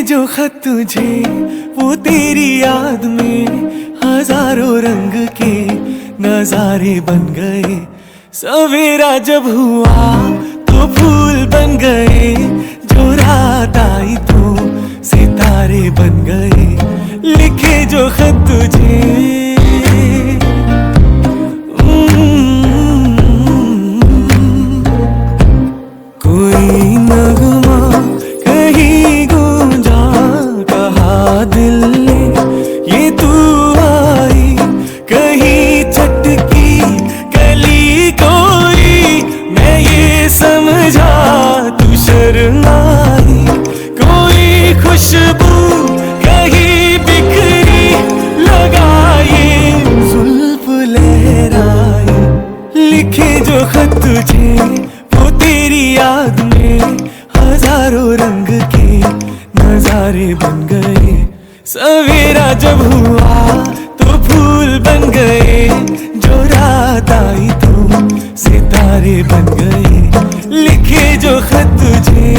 जो खत तुझे वो तेरी याद में हजारों रंग के नजारे बन गए। सवेरा जब हुआ तो फूल बन गए, जो रात आई तो सितारे बन गए। लिखे जो खत तुझे कोई नगमा कहीं गूंजा, कहा दिल ने ये तू आई। कहीं चटकी कली कोई, मैं ये समझा तू शर्माई। कोई खुशबू कहीं बिखरी, लगाए जुल्फ लहराई। लिखे जो खत तुझे वो तेरी याद में हजारों रंग के नजारे बन गए। सवेरा जब हुआ तो फूल बन गए, जो रात आई तो सितारे बन गए। लिखे जो खत तुझे